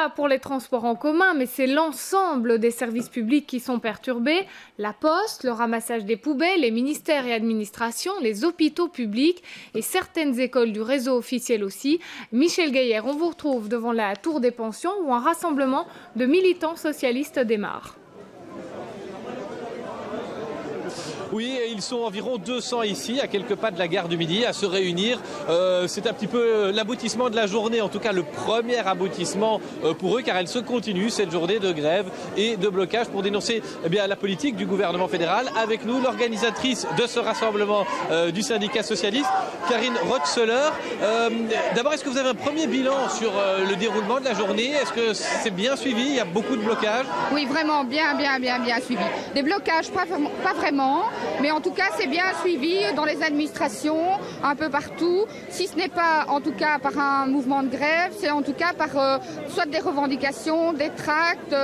pas pour les transports en commun, mais c'est l'ensemble des services publics qui sont perturbés. La poste, le ramassage des poubelles, les ministères et administrations, les hôpitaux publics et certaines écoles du réseau officiel aussi. Michel Gaillère, on vous retrouve devant la Tour des Pensions où un rassemblement de militants socialistes démarre. Oui, ils sont environ 200 ici, à quelques pas de la gare du Midi, à se réunir. C'est un petit peu l'aboutissement de la journée, en tout cas le premier aboutissement pour eux, car elle se continue, cette journée de grève et de blocage pour dénoncer la politique du gouvernement fédéral. Avec nous, l'organisatrice de ce rassemblement du syndicat socialiste, Karine Rotzeler. D'abord, est-ce que vous avez un premier bilan sur le déroulement de la journée? Est-ce que c'est bien suivi? Il y a beaucoup de blocages? Oui, vraiment, bien suivi. Des blocages, pas vraiment. Mais en tout cas, c'est bien suivi dans les administrations, un peu partout. Si ce n'est pas, en tout cas, par un mouvement de grève, c'est en tout cas par soit des revendications, des tracts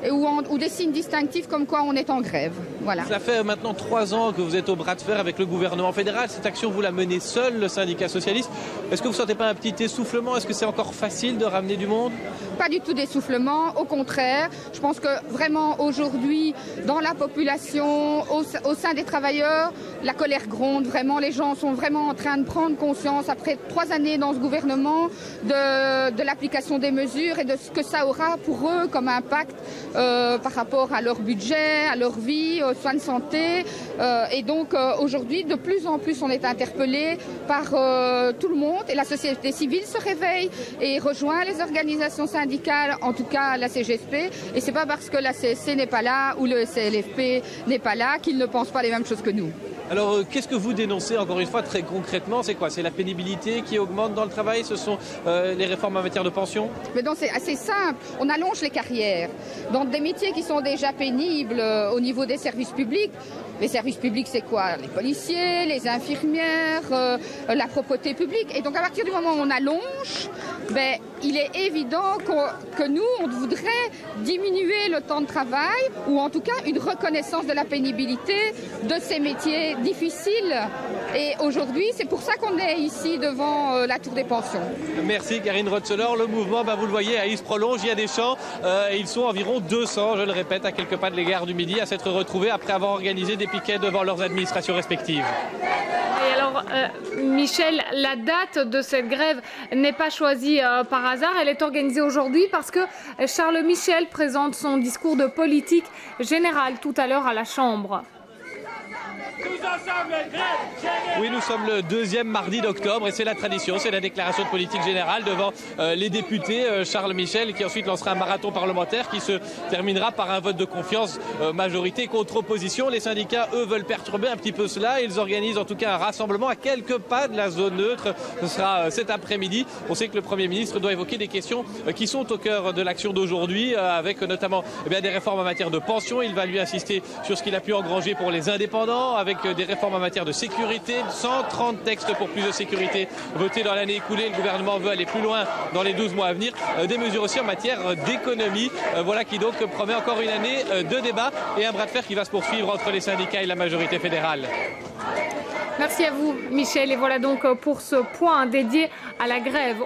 ou des signes distinctifs comme quoi on est en grève. Voilà. Ça fait maintenant 3 ans que vous êtes au bras de fer avec le gouvernement fédéral. Cette action, vous la menez seul, le syndicat socialiste. Est-ce que vous ne sentez pas un petit essoufflement? Est-ce que c'est encore facile de ramener du monde? Pas du tout d'essoufflement, au contraire. Je pense que vraiment aujourd'hui, dans la population, au sein des travailleurs, la colère gronde. Vraiment, les gens sont vraiment en train de prendre conscience, après 3 années dans ce gouvernement, de l'application des mesures et de ce que ça aura pour eux comme impact par rapport à leur budget, à leur vie, aux soins de santé. Et donc aujourd'hui, de plus en plus, on est interpellé par tout le monde et la société civile se réveille et rejoint les organisations syndicales, en tout cas la CGSP. Et c'est pas parce que la CSC n'est pas là ou le CLFP n'est pas là qu'ils ne pensent pas les mêmes choses que nous. Alors, qu'est-ce que vous dénoncez, encore une fois, très concrètement? C'est quoi? C'est la pénibilité qui augmente dans le travail? Ce sont les réformes en matière de pension? Mais donc, c'est assez simple. On allonge les carrières. Dans des métiers qui sont déjà pénibles au niveau des services publics. Les services publics, c'est quoi? Les policiers, les infirmières, la propreté publique. Et donc, à partir du moment où on allonge, il est évident que nous, on voudrait diminuer le temps de travail ou en tout cas une reconnaissance de la pénibilité de ces métiers difficiles. Et aujourd'hui, c'est pour ça qu'on est ici devant la Tour des Pensions. Merci Karine Rotzeler. Le mouvement, vous le voyez, il se prolonge, il y a des champs. Ils sont environ 200, je le répète, à quelques pas de la gare du Midi, à s'être retrouvés après avoir organisé des piquets devant leurs administrations respectives. Et alors, Michel, la date de cette grève n'est pas choisie par hasard. Elle est organisée aujourd'hui parce que Charles Michel présente son discours de politique générale tout à l'heure à la Chambre. Oui, nous sommes le 2e mardi d'octobre et c'est la tradition, c'est la déclaration de politique générale devant les députés. Charles Michel qui ensuite lancera un marathon parlementaire qui se terminera par un vote de confiance, majorité contre opposition. Les syndicats, eux, veulent perturber un petit peu cela. Ils organisent en tout cas un rassemblement à quelques pas de la zone neutre. Ce sera cet après-midi. On sait que le Premier ministre doit évoquer des questions qui sont au cœur de l'action d'aujourd'hui, avec notamment des réformes en matière de pension. Il va lui insister sur ce qu'il a pu engranger pour les indépendants, avec des réformes en matière de sécurité, 130 textes pour plus de sécurité votés dans l'année écoulée. Le gouvernement veut aller plus loin dans les 12 mois à venir. Des mesures aussi en matière d'économie. Voilà qui donc promet encore une année de débat et un bras de fer qui va se poursuivre entre les syndicats et la majorité fédérale. Merci à vous, Michel. Et voilà donc pour ce point dédié à la grève.